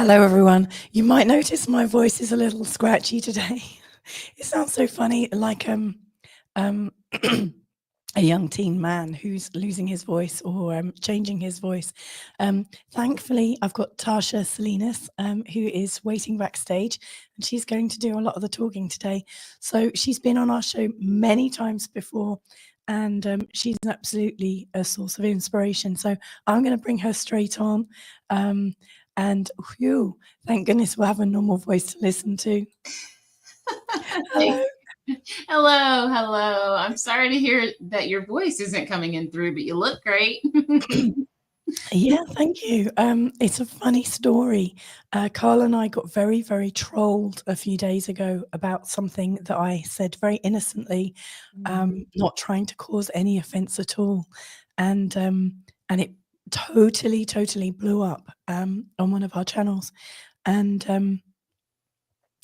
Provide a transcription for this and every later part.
Hello, everyone. You might notice my voice is a little scratchy today. It sounds so funny, like um, a young teen man who's losing his voice or changing his voice. Thankfully, I've got Tasha Salinas, who is waiting backstage, and she's going to do a lot of the talking today. So she's been on our show many times before, and she's absolutely a source of inspiration. So I'm going to bring her straight on. And whew, thank goodness we'll have a normal voice to listen to. Hello. Hello. I'm sorry to hear that your voice isn't coming in through, but you look great. Yeah, thank you. It's a funny story. Carl and I got very, very trolled a few days ago about something that I said very innocently, not trying to cause any offense at all. And it totally blew up on one of our channels. And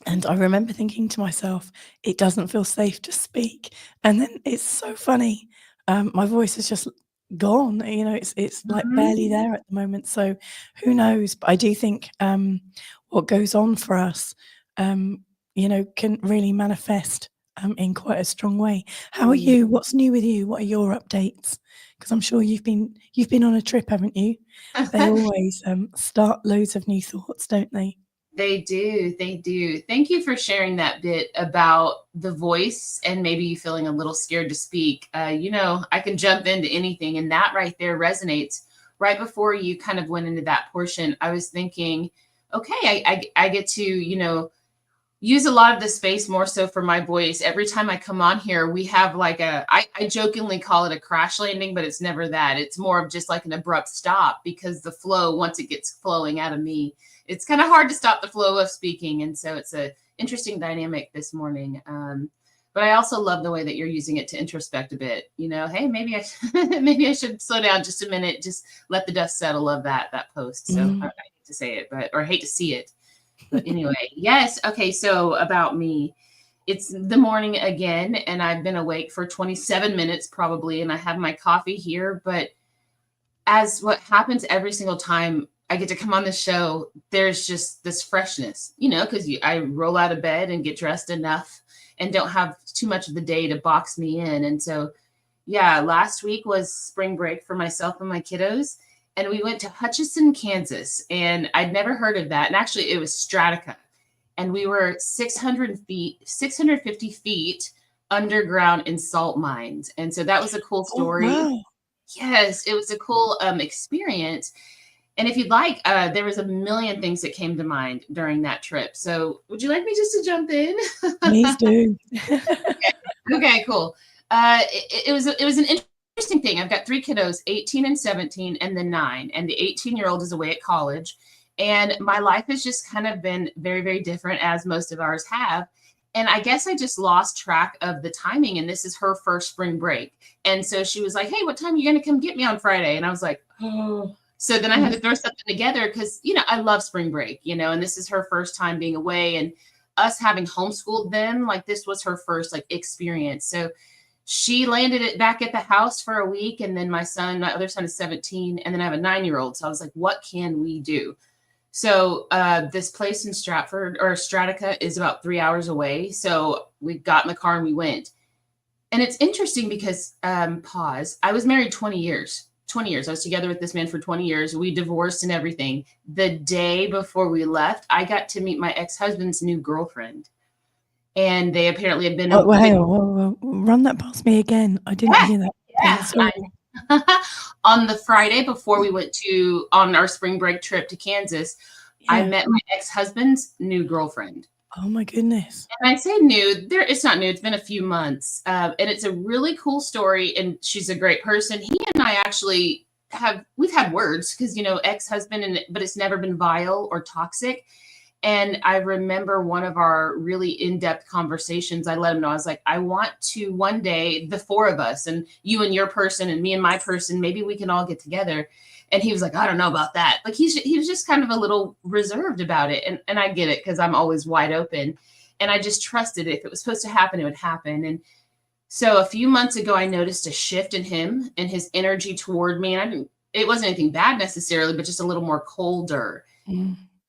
I remember thinking to myself, it doesn't feel safe to speak. And then it's so funny. My voice is just gone. You know, it's like barely there at the moment. So who knows? But I do think what goes on for us, you know, can really manifest in quite a strong way. How are you? What's new with you? What are your updates? Because I'm sure you've been on a trip, haven't you? They always start loads of new thoughts, don't they? They do. Thank you for sharing that bit about the voice and maybe you feeling a little scared to speak. You know, I can jump into anything, and that right there resonates. Right before you kind of went into that portion, I was thinking, okay, I get to, you know, use a lot of the space more so for my voice. Every time I come on here, we have like I jokingly call it a crash landing, but it's never that. It's more of just like an abrupt stop, because the flow, once it gets flowing out of me, it's kind of hard to stop the flow of speaking. And so it's a interesting dynamic this morning. But I also love the way that you're using it to introspect a bit. You know, hey, maybe I should slow down just a minute, just let the dust settle of that post. So I hate to say it, or hate to see it. But anyway, yes. Okay. So about me, it's the morning again, and I've been awake for 27 minutes probably, and I have my coffee here. But as what happens every single time I get to come on the show, there's just this freshness, you know, because I roll out of bed and get dressed enough and don't have too much of the day to box me in. And so, yeah, last week was spring break for myself and my kiddos. And we went to Hutchinson, Kansas, and I'd never heard of that. And actually, it was Stratica, and we were 650 feet underground in salt mines. And so that was a cool story. Oh, wow. Yes, it was a cool experience. And if you'd like, there was a million things that came to mind during that trip. So would you like me just to jump in? Please do. Okay, cool. It was an interesting thing. I've got 3 kiddos, 18 and 17, and then 9. And the 18-year-old is away at college. And my life has just kind of been very, very different, as most of ours have. And I guess I just lost track of the timing. And this is her first spring break. And so she was like, hey, what time are you going to come get me on Friday? And I was like, oh. So then I had to throw something together because, you know, I love spring break, you know, and this is her first time being away. And us having homeschooled them, like this was her first like experience. So she landed it back at the house for a week. And then my other son is 17. And then I have a 9-year-old. So I was like, what can we do? So this place in Stratica is about 3 hours away. So we got in the car and we went. And it's interesting because, I was married 20 years. I was together with this man for 20 years. We divorced and everything. The day before we left, I got to meet my ex-husband's new girlfriend. And they apparently have been... Oh, hang on. Run that past me again. I didn't hear that. Yeah. On the Friday before we went on our spring break trip to Kansas, I met my ex-husband's new girlfriend. Oh my goodness. And I say new, it's not new. It's been a few months. And it's a really cool story. And she's a great person. He and I actually we've had words because, you know, ex-husband, but it's never been vile or toxic. And I remember one of our really in-depth conversations, I let him know, I was like, I want to one day, the 4 of us, and you and your person and me and my person, maybe we can all get together. And he was like, I don't know about that. Like he was just kind of a little reserved about it. And I get it because I'm always wide open. And I just trusted if it was supposed to happen, it would happen. And so a few months ago, I noticed a shift in him and his energy toward me. And it wasn't anything bad necessarily, but just a little more colder.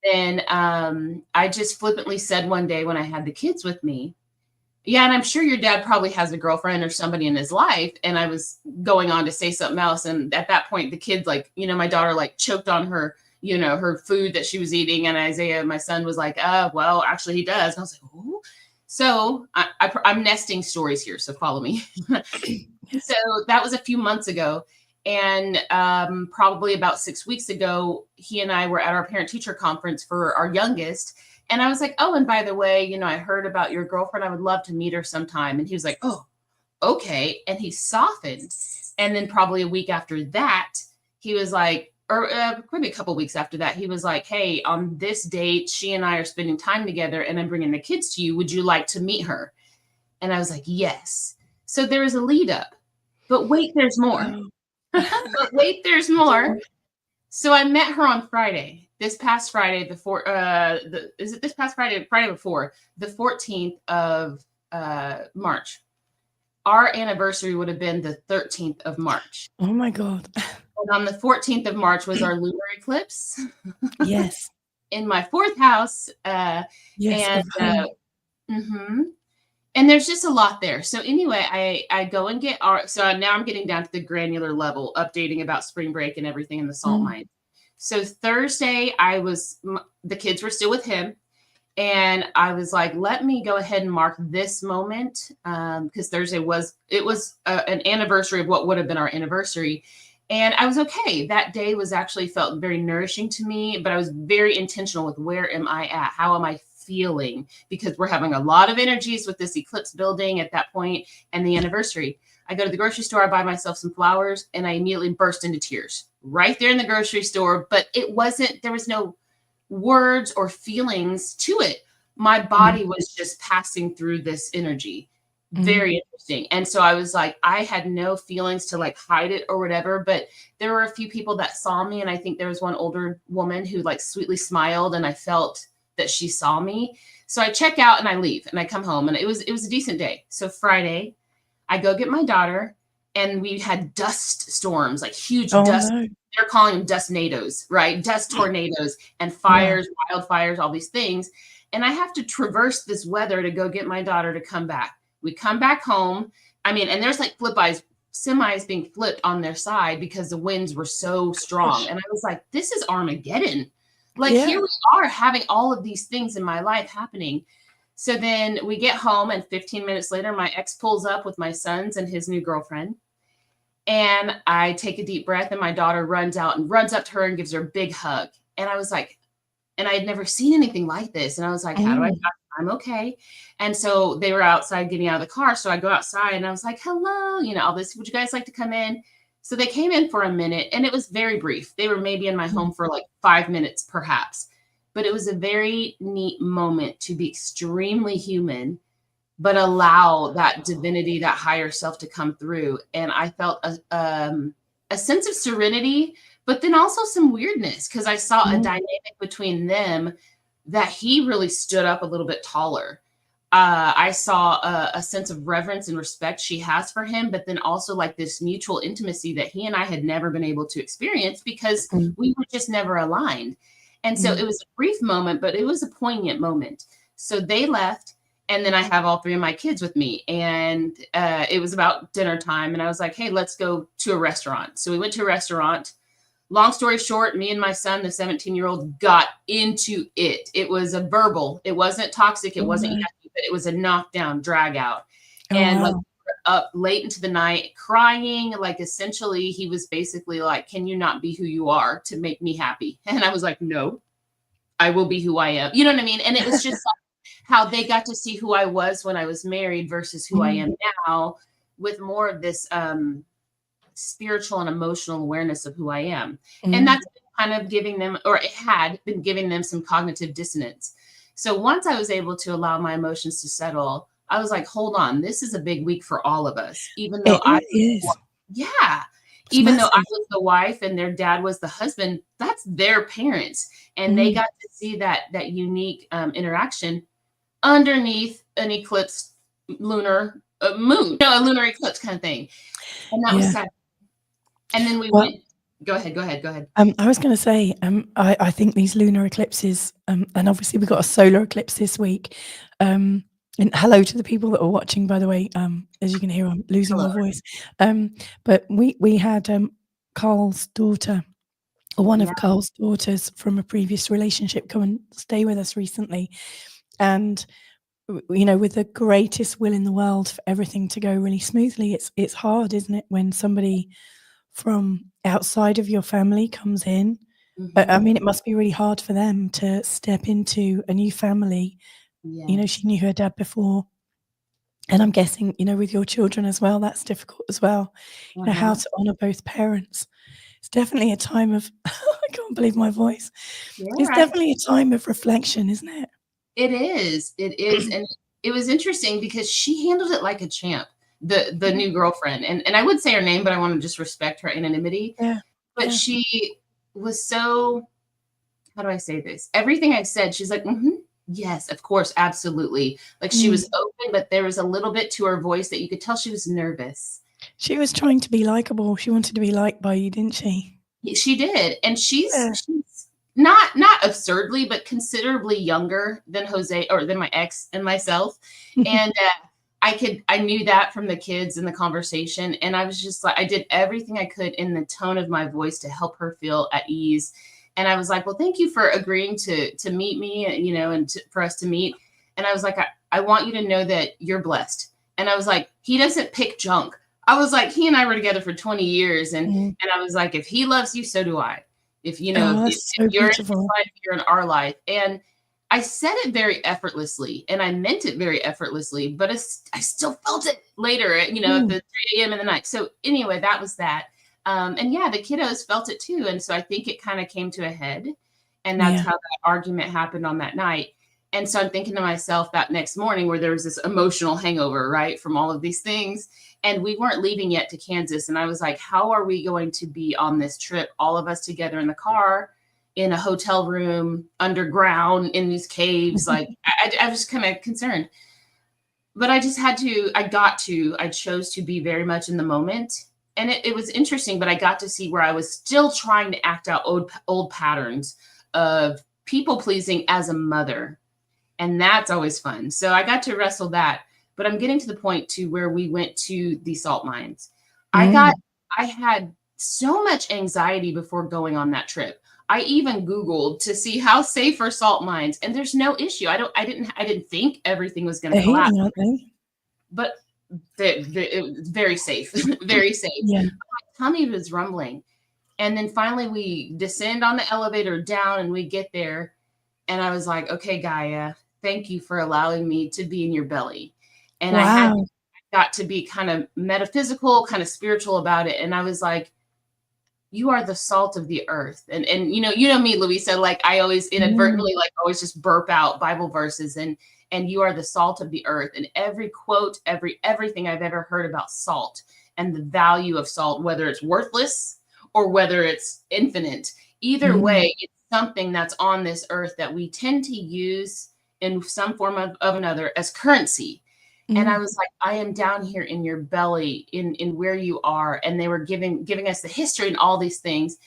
Then I just flippantly said one day when I had the kids with me, yeah, and I'm sure your dad probably has a girlfriend or somebody in his life. And I was going on to say something else. And at that point, the kids, like, my daughter like choked on her, her food that she was eating. And Isaiah, my son, was like, well, actually he does. And I was like, oh. So I'm nesting stories here. So follow me. So that was a few months ago. And probably about 6 weeks ago, he and I were at our parent teacher conference for our youngest. And I was like, oh, and by the way, I heard about your girlfriend. I would love to meet her sometime. And he was like, oh, okay. And he softened. And then probably a week after that, he was like, or maybe a couple of weeks after that, he was like, hey, on this date, she and I are spending time together and I'm bringing the kids to you. Would you like to meet her? And I was like, yes. So there was a lead up. But wait, there's more. But wait, there's more. So I met her on Friday. This past Friday, is it this past Friday? Friday before, the 14th of March. Our anniversary would have been the 13th of March. Oh my God. And on the 14th of March was our lunar eclipse. Yes. In my fourth house. Yes. And there's just a lot there. So anyway, I go and get so now I'm getting down to the granular level, updating about spring break and everything in the salt mine. So Thursday, the kids were still with him. And I was like, let me go ahead and mark this moment. Because Thursday was an anniversary of what would have been our anniversary. And I was okay. That day actually felt very nourishing to me, but I was very intentional with where am I at? How am I feeling? Because we're having a lot of energies with this eclipse building at that point and the anniversary. I go to the grocery store, I buy myself some flowers, and I immediately burst into tears right there in the grocery store. But there was no words or feelings to it. My body was just passing through this energy. Very interesting. And so I was like, I had no feelings to like hide it or whatever, but there were a few people that saw me. And I think there was one older woman who like sweetly smiled, and I felt that she saw me. So I check out and I leave and I come home, and it was a decent day. So Friday, I go get my daughter, and we had dust storms, like huge dust. No. They're calling them dust nados, right? Dust tornadoes and fires, wildfires, all these things. And I have to traverse this weather to go get my daughter to come back. We come back home. I mean, and there's like semis being flipped on their side because the winds were so strong. And I was like, this is Armageddon. Like here we are having all of these things in my life happening. So then we get home, and 15 minutes later, my ex pulls up with my sons and his new girlfriend. And I take a deep breath, and my daughter runs out and runs up to her and gives her a big hug. And I was like, and I had never seen anything like this. And I was like, how do I, I'm okay. And so they were outside getting out of the car. So I go outside and I was like, hello, all this, would you guys like to come in? So they came in for a minute, and it was very brief. They were maybe in my home for like 5 minutes, perhaps. But it was a very neat moment to be extremely human, but allow that divinity, that higher self to come through. And I felt a sense of serenity, but then also some weirdness, because I saw a dynamic between them that he really stood up a little bit taller. I saw a sense of reverence and respect she has for him, but then also like this mutual intimacy that he and I had never been able to experience because we were just never aligned. And so it was a brief moment, but it was a poignant moment. So they left, and then I have all three of my kids with me, and it was about dinner time, and I was like, hey, let's go to a restaurant. So we went to a restaurant. Long story short, me and my son, the 17-year-old, got into it. It was a verbal. It wasn't toxic. It wasn't yucky, but it was a knockdown, drag out. And like, we were up late into the night crying. Like, essentially, he was basically like, can you not be who you are to make me happy? And I was like, no, I will be who I am. You know what I mean? And it was just like how they got to see who I was when I was married versus who I am now, with more of this spiritual and emotional awareness of who I am. And that's kind of giving them, or it had been giving them, some cognitive dissonance. So once I was able to allow my emotions to settle, I was like, hold on, this is a big week for all of us. Even though even though I was the wife and their dad was the husband, that's their parents. And they got to see that unique interaction underneath an eclipse lunar moon, a lunar eclipse kind of thing. And that was sad. And then we went Go ahead. Go ahead. Go ahead. I was going to say, I think these lunar eclipses, and obviously we've got a solar eclipse this week. And hello to the people that are watching, by the way. As you can hear, I'm losing Hello. my voice. But we had Carl's daughter, or one Yeah. of Carl's daughters from a previous relationship, come and stay with us recently, and with the greatest will in the world for everything to go really smoothly, it's hard, isn't it, when somebody from outside of your family comes in. I Mm-hmm. mean, it must be really hard for them to step into a new family. She Yes. knew her dad before, and I'm guessing, with your children as well, that's difficult as well. How Uh-huh. to honor both parents. It's definitely a time of I can't believe my voice. You're It's right. definitely a time of reflection, isn't it? It is. It is. And it was interesting because she handled it like a champ, the new girlfriend. And I would say her name, but I want to just respect her anonymity. Yeah, But yeah. she was so, how do I say this? Everything I said, she's like, yes, of course, absolutely. Like she was open, but there was a little bit to her voice that you could tell she was nervous. She was trying to be likable. She wanted to be liked by you, didn't she? She did. And Yeah. she's not absurdly, but considerably younger than Jose or than my ex and myself. And I knew that from the kids in the conversation. And I was just like, I did everything I could in the tone of my voice to help her feel at ease. And I was like, well, thank you for agreeing to meet me, and for us to meet. And I was like, I want you to know that you're blessed. And I was like, he doesn't pick junk. I was like, he and I were together for 20 years. And I was like, if he loves you, so do I. If Oh, if that's so you're in his beautiful. life, you're in our life. And I said it very effortlessly, and I meant it very effortlessly, but I still felt it later, at the 3 a.m. in the night. So anyway, that was that. And yeah, the kiddos felt it too. And so I think it kind of came to a head, and that's Yeah. how that argument happened on that night. And so I'm thinking to myself that next morning where there was this emotional hangover, right, from all of these things. And we weren't leaving yet to Kansas. And I was like, how are we going to be on this trip, all of us together in the car, in a hotel room, underground, in these caves? Like, I was kind of concerned. But I just I chose to be very much in the moment. And it was interesting, but I got to see where I was still trying to act out old patterns of people pleasing as a mother. And that's always fun. So I got to wrestle that. But I'm getting to the point to where we went to the salt mines. I had so much anxiety before going on that trip. I even Googled to see how safe are salt mines, and there's no issue. I didn't think everything was going They're to collapse, healing, aren't they? but it was very safe, very safe. Yeah. My tummy was rumbling. And then finally we descend on the elevator down and we get there. And I was like, okay, Gaia, thank you for allowing me to be in your belly. And I Wow. got to be kind of metaphysical, kind of spiritual about it. And I was like, you are the salt of the earth. And you know me, Louisa, like I always inadvertently like always just burp out Bible verses, and you are the salt of the earth. And every quote, everything I've ever heard about salt and the value of salt, whether it's worthless or whether it's infinite, either way, it's something that's on this earth that we tend to use in some form of another as currency. And I was like, I am down here in your belly, in where you are. And they were giving us the history and all these things.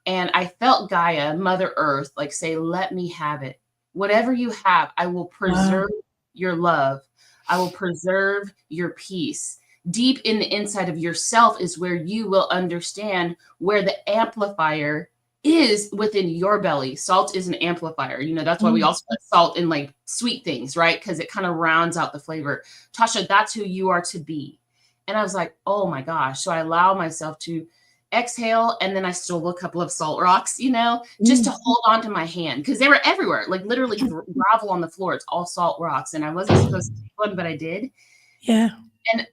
And I felt Gaia, Mother Earth, like say, let me have it. Whatever you have, I will preserve your love. I will preserve your peace. Deep in the inside of yourself is where you will understand where the amplifier is within your belly. Salt is an amplifier. That's why we also put salt in like sweet things, right? Because it kind of rounds out the flavor. Tasha, that's who you are to be. And I was like, oh my gosh. So I allow myself to exhale, and then I stole a couple of salt rocks, just to hold on to my hand, because they were everywhere, like literally gravel on the floor. It's all salt rocks. And I wasn't supposed to take one, but I did. Yeah.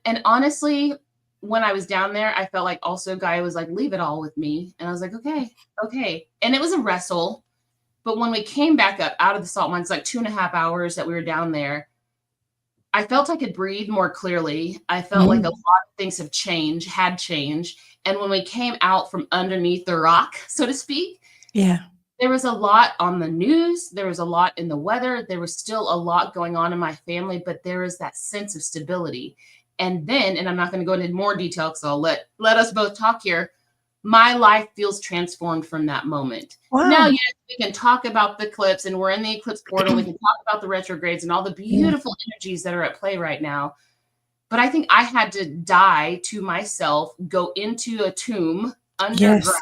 And honestly, when I was down there, I felt like also Gaia was like, leave it all with me. And I was like, okay. And it was a wrestle. But when we came back up out of the salt mines, like 2.5 hours that we were down there, I felt I could breathe more clearly. I felt like a lot of things had changed. And when we came out from underneath the rock, so to speak, there was a lot on the news. There was a lot in the weather. There was still a lot going on in my family, but there is that sense of stability. And then, and I'm not going to go into more detail because I'll let us both talk here, my life feels transformed from that moment. Now, Wow. yes, we can talk about the eclipse, and we're in the eclipse portal. We can talk about the retrogrades and all the Yeah. beautiful energies that are at play right now. But I think I had to die to myself, go into a tomb underground, Yes.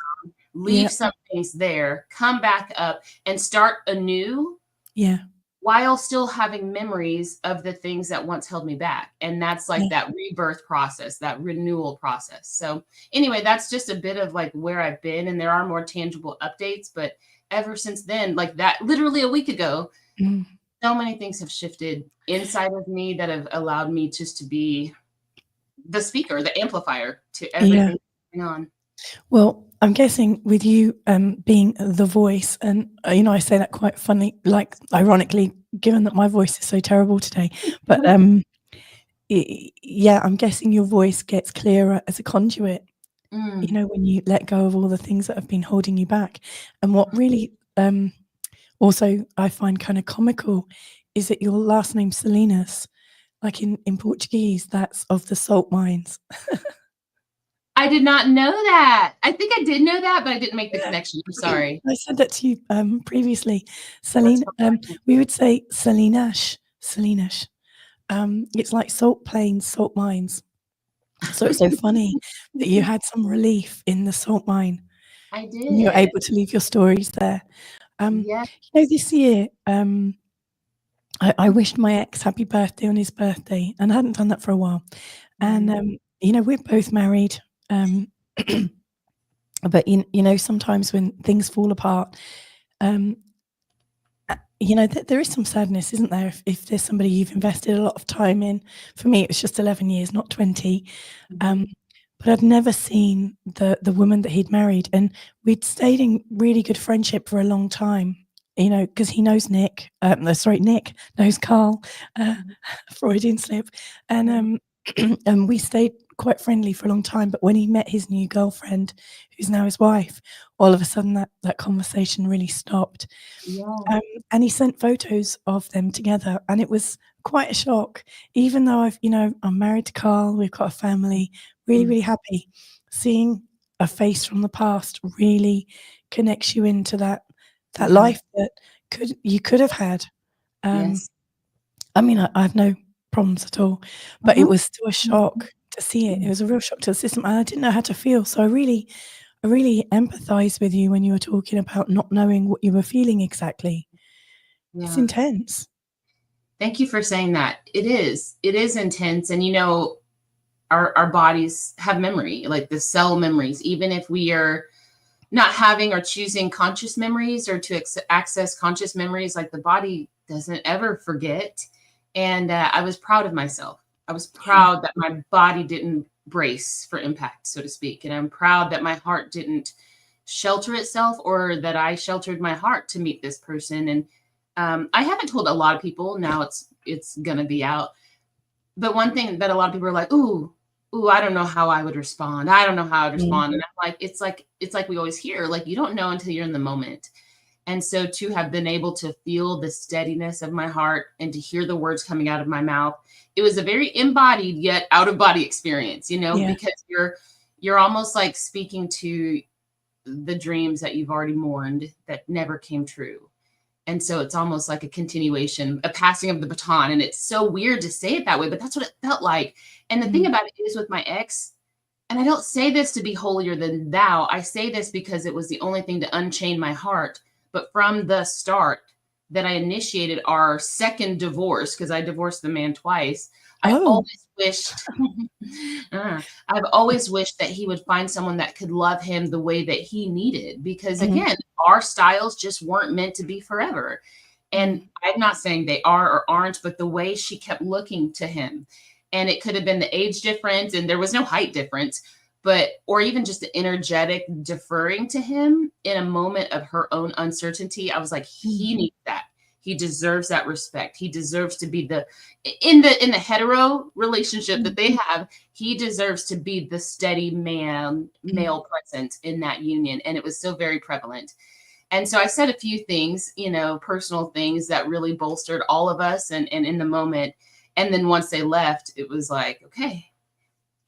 leave Yeah. some things there, come back up and start anew Yeah. while still having memories of the things that once held me back. And that's like Yeah. that rebirth process, that renewal process. So anyway, that's just a bit of like where I've been, and there are more tangible updates, but ever since then, like that literally a week ago, Mm. so many things have shifted inside of me that have allowed me just to be the speaker, the amplifier to Yeah. everything going on. Well, I'm guessing with you being the voice, and I say that quite funny, like ironically, given that my voice is so terrible today. But yeah, I'm guessing your voice gets clearer as a conduit. Mm. When you let go of all the things that have been holding you back. And what really also I find kind of comical is that your last name Salinas, like in Portuguese, that's of the salt mines. I did not know that. I think I did know that, but I didn't make the Yeah. connection. I'm sorry. I said that to you previously. That's Salina, fine. we would say Salinas, Salinas. It's like salt plains, salt mines. So it's so funny that you had some relief in the salt mine I and you're did. able to leave your stories there. Yeah. This year, I wished my ex happy birthday on his birthday, and I hadn't done that for a while. And we're both married, but sometimes when things fall apart, um, there is some sadness, isn't there? If there's somebody you've invested a lot of time in. For me, it was just 11 years, not 20. Mhm. Um, but I'd never seen the woman that he'd married, and we'd stayed in really good friendship for a long time. Because he knows Nick. No, sorry, Nick knows Carl. Uh, Mhm. Freudian slip, and Yeah. and we stayed quite friendly for a long time. But when he met his new girlfriend, who's now his wife, all of a sudden that conversation really stopped. Yeah. Um, and he sent photos of them together, and it was quite a shock. Even though I'm married to Carl, we've got a family, really, Mm. really happy. Seeing a face from the past really connects you into that Yeah. life that you could have had. Um, Yes. I mean, I have no problems at all, but it Mhm. was still a shock to see it. It was a real shock to the system, and I didn't know how to feel. So I really empathise with you when you were talking about not knowing what you were feeling exactly. It's Yeah. intense. Thank you for saying that. It is. It is intense. And our bodies have memory, like the cell memories, even if we are not having or choosing conscious memories or to access conscious memories, like the body doesn't ever forget. And I was proud of myself. I was Yeah. proud that my body didn't brace for impact, so to speak. And I'm proud that my heart didn't shelter itself, or that I sheltered my heart to meet this person. And I haven't told a lot of people. Now it's gonna be out. But one thing that a lot of people are like, ooh, I don't know how I would respond. I don't know how I'd Mm. respond. And I'm like, it's like we always hear, like, you don't know until you're in the moment. And so to have been able to feel the steadiness of my heart and to hear the words coming out of my mouth, it was a very embodied yet out of body experience, Yeah. because you're almost like speaking to the dreams that you've already mourned that never came true. And so it's almost like a continuation, a passing of the baton. And it's so weird to say it that way, but that's what it felt like. And the thing Mm. about it is with my ex, and I don't say this to be holier than thou. I say this because it was the only thing to unchain my heart. But from the start that I initiated our second divorce, because I divorced the man twice, I Oh. always wished, I've always wished that he would find someone that could love him the way that he needed. Because Mhm. again, our styles just weren't meant to be forever. And Mm. I'm not saying they are or aren't, but the way she kept looking to him, and it could have been the age difference, and there was no height difference, but or even just the energetic deferring to him in a moment of her own uncertainty. I was like, Mm. he needs that. He deserves that respect. He deserves to be in the hetero relationship that Mm. they have. He deserves to be the steady Mm. male presence in that union, and it was so very prevalent. And so I said a few things, personal things that really bolstered all of us, and in the moment. And then once they left, it was like, okay,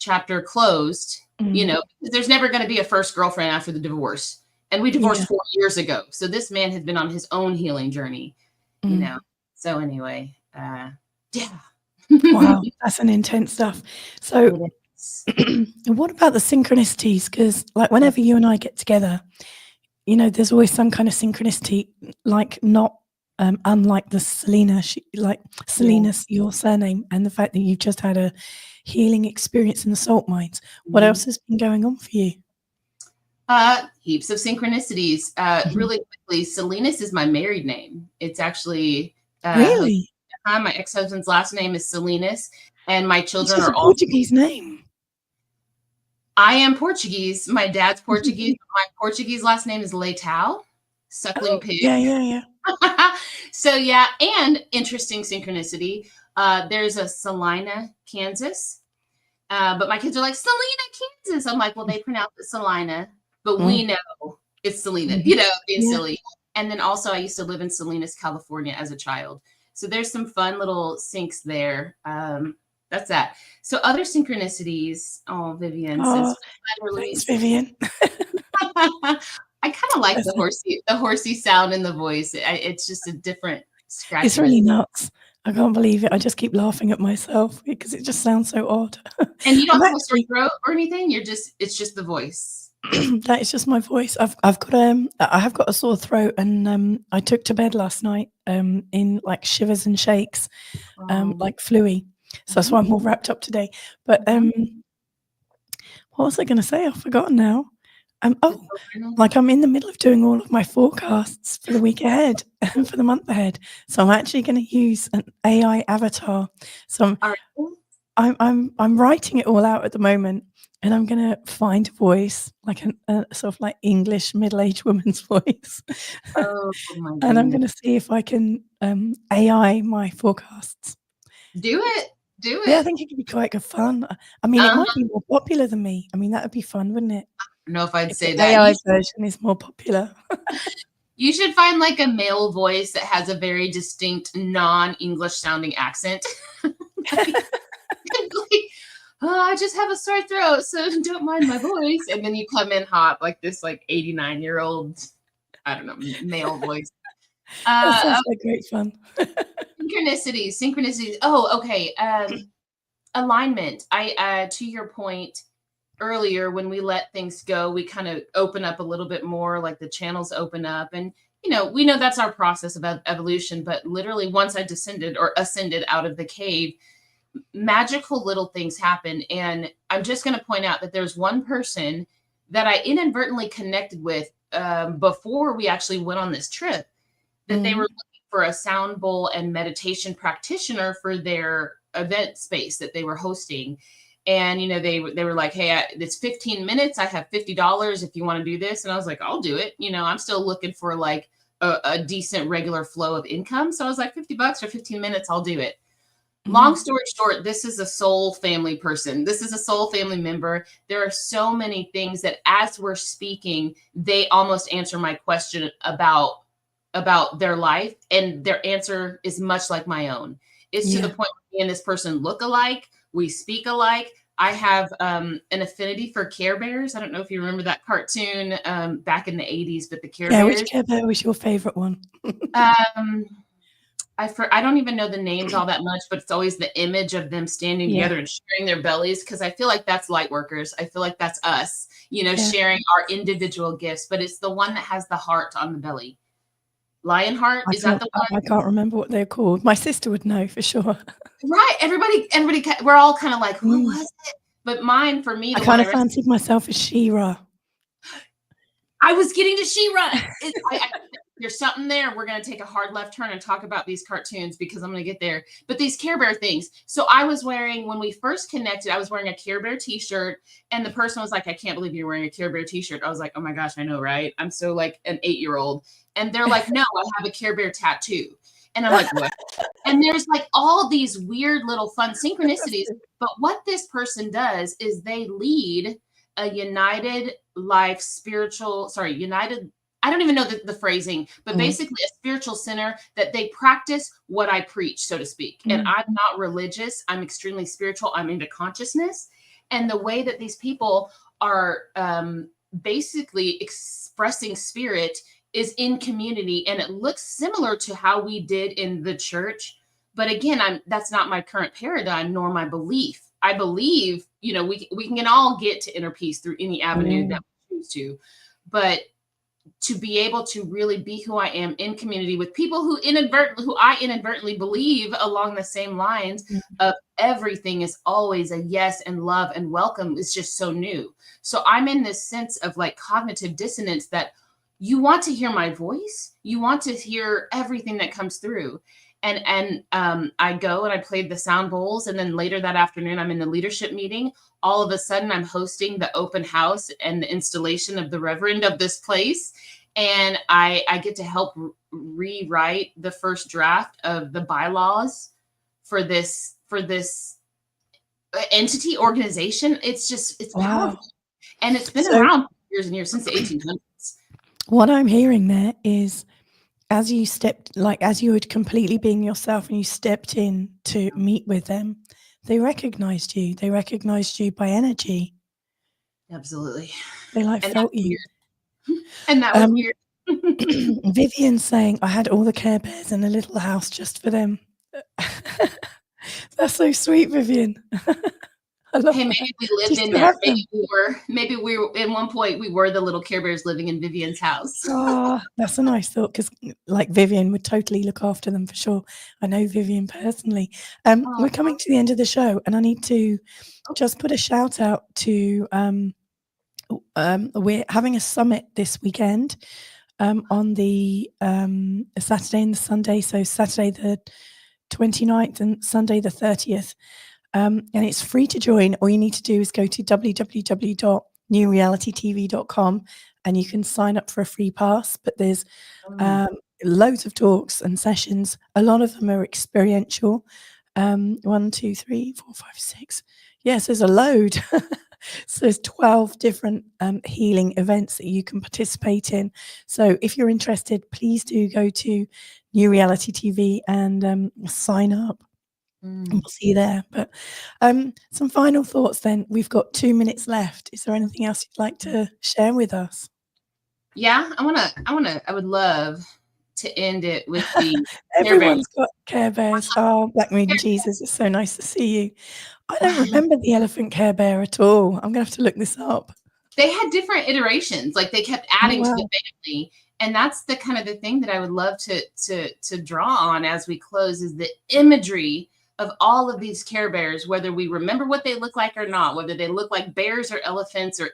chapter closed. you know, because there's never going to be a first girlfriend after the divorce. And we divorced 4 years ago. So this man has been on his own healing journey, you know. So anyway, yeah. Wow, that's an intense stuff. So what about the synchronicities? Because like whenever you and I get together, you know, there's always some kind of synchronicity, like not unlike the Salinas, your surname, and the fact that you've just had a healing experience in the salt mines. What else has been going on for you? Heaps of synchronicities. Really quickly, Salinas is my married name. It's actually really my ex-husband's last name is Salinas, and my children are a Portuguese name. I am Portuguese. My dad's Portuguese. My Portuguese last name is Leitão, suckling pig. Yeah. So yeah, and interesting synchronicity. There's a Salina, Kansas, but my kids are like Salina, Kansas. I'm like, well, they pronounce it Salina, but we know it's Salina. You know, being silly. And then also, I used to live in Salinas, California, as a child. So there's some fun little syncs there. That's that. So other synchronicities. Oh, Vivian. Thanks, Vivian. I kind of like the horsey sound in the voice. It's just a different scratch. It's really nuts. I can't believe it. I just keep laughing at myself because it just sounds so odd. And you don't have a sore throat or anything. It's just the voice. That is just my voice. I have got a sore throat, and I took to bed last night in like shivers and shakes, like fluey. So that's why I'm all wrapped up today. But what was I going to say? I've forgotten now. Like I'm in the middle of doing all of my forecasts for the week ahead and for the month ahead. So I'm actually going to use an AI avatar. So I'm writing it all out at the moment, and I'm going to find a voice, like a sort of like English middle-aged woman's voice. Oh my goodness. And I'm going to see if I can AI my forecasts. Do it. Yeah, I think it could be quite good fun. I mean, it might be more popular than me. I mean, that would be fun, wouldn't it? I don't know if I'd say the that. AI version is more popular. You should find like a male voice that has a very distinct non-English sounding accent. I just have a sore throat, so don't mind my voice. And then you come in hot like this, like 89-year-old, I don't know, male voice. That sounds like great fun. Synchronicities. Oh, okay. Alignment. To your point earlier, when we let things go, we kind of open up a little bit more, like the channels open up, and you know, we know that's our process of evolution. But literally, once I ascended out of the cave, magical little things happen. And I'm just going to point out that there's one person that I inadvertently connected with before we actually went on this trip, that they were looking for a sound bowl and meditation practitioner for their event space that they were hosting. And, you know, they were like, hey, it's 15 minutes. I have $50 if you want to do this. And I was like, I'll do it. You know, I'm still looking for like a decent regular flow of income. So I was like, $50 for 15 minutes, I'll do it. Long story short, this is a soul family person. This is a soul family member. There are so many things that as we're speaking, they almost answer my question about their life. And their answer is much like my own. It's to the point where me and this person look alike. We speak alike. I have an affinity for Care Bears. I don't know if you remember that cartoon back in the 80s, but the Care Bears. Which Care Bear was your favorite one? I don't even know the names all that much, but it's always the image of them standing together and sharing their bellies, because I feel like that's light workers. I feel like that's us, you know, sharing our individual gifts, but it's the one that has the heart on the belly. Lionheart, is that the one? I can't remember what they're called. My sister would know for sure. Right. Everybody, we're all kind of like, who was it? But mine, for me, I kind of fancied myself as She-Ra. I was getting to She-Ra. There's something there. We're going to take a hard left turn and talk about these cartoons because I'm going to get there. But these Care Bear things. So I was wearing, when we first connected, I was wearing a Care Bear t-shirt, and the person was like, I can't believe you're wearing a Care Bear t-shirt. I was like, oh my gosh, I know, right? I'm so like an 8-year-old. And they're like, no, I have a Care Bear tattoo. And I'm like, what? And there's like all these weird little fun synchronicities. But what this person does is they lead a united, I don't even know the phrasing, but basically a spiritual center that they practice what I preach, so to speak. And I'm not religious. I'm extremely spiritual. I'm into consciousness. And the way that these people are basically expressing spirit is in community, and it looks similar to how we did in the church. But again, that's not my current paradigm nor my belief. I believe, we can all get to inner peace through any avenue that we choose to, but to be able to really be who I am in community with people who I inadvertently believe along the same lines of everything is always a yes and love and welcome is just so new. So I'm in this sense of like cognitive dissonance that you want to hear my voice. You want to hear everything that comes through. And I go and I played the sound bowls. And then later that afternoon, I'm in the leadership meeting. All of a sudden, I'm hosting the open house and the installation of the reverend of this place. And I get to help rewrite the first draft of the bylaws for this entity organization. It's powerful. And it's been around for years and years, since the 1800s. What I'm hearing there is, as you were completely being yourself and you stepped in to meet with them, they recognized you. They recognized you by energy. Absolutely. They felt you. And that was weird. Vivian saying, I had all the Care Bears in a little house just for them. That's so sweet, Vivian. I love maybe that. we lived in there. Maybe we were at one point we were the little Care Bears living in Vivian's house. That's a nice thought, because Vivian would totally look after them for sure. I know Vivian personally. We're coming to the end of the show, and I need to just put a shout out to we're having a summit this weekend on the Saturday and the Sunday. So Saturday the 29th and Sunday the 30th. And it's free to join. All you need to do is go to www.newrealitytv.com and you can sign up for a free pass. But there's loads of talks and sessions. A lot of them are experiential. 1, 2, 3, 4, 5, 6. Yes, there's a load. So there's 12 different healing events that you can participate in. So if you're interested, please do go to New Reality TV and sign up. And we'll see you there. But some final thoughts then. We've got 2 minutes left. Is there anything else you'd like to share with us? Yeah, I would love to end it with the Everyone's got Care Bears. Oh, Black Moon Jesus, it's so nice to see you. I don't remember the elephant Care Bear at all. I'm gonna have to look this up. They had different iterations, like they kept adding to the family. And that's the kind of the thing that I would love to draw on as we close, is the imagery of all of these Care Bears, whether we remember what they look like or not, whether they look like bears or elephants or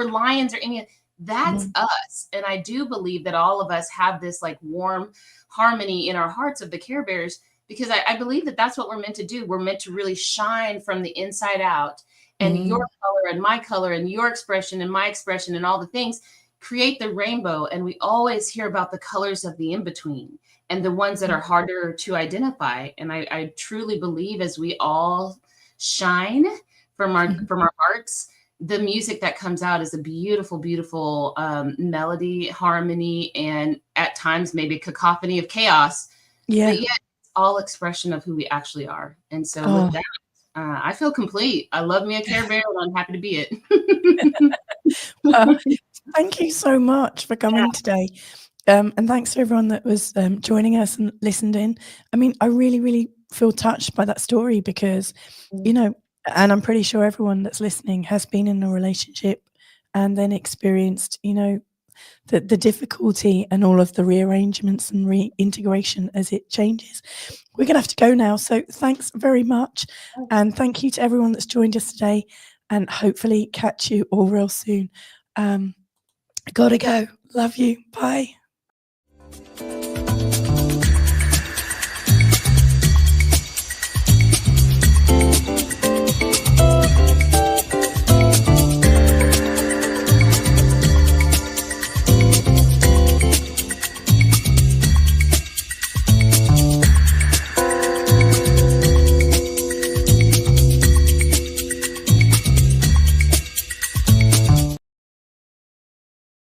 lions or any, that's us. And I do believe that all of us have this like warm harmony in our hearts of the Care Bears, because I believe that that's what we're meant to do. We're meant to really shine from the inside out, and your color and my color and your expression and my expression and all the things create the rainbow. And we always hear about the colors of the in-between and the ones that are harder to identify. And I truly believe as we all shine from our hearts, the music that comes out is a beautiful, beautiful melody, harmony, and at times maybe cacophony of chaos. Yeah. But yet it's all expression of who we actually are. And so with that, I feel complete. I love me a Care Bear, and I'm happy to be it. Thank you so much for coming today. And thanks to everyone that was joining us and listened in. I mean, I really, really feel touched by that story, because, and I'm pretty sure everyone that's listening has been in a relationship and then experienced, the difficulty and all of the rearrangements and reintegration as it changes. We're going to have to go now. So thanks very much. And thank you to everyone that's joined us today, and hopefully catch you all real soon. Gotta go. Love you. Bye.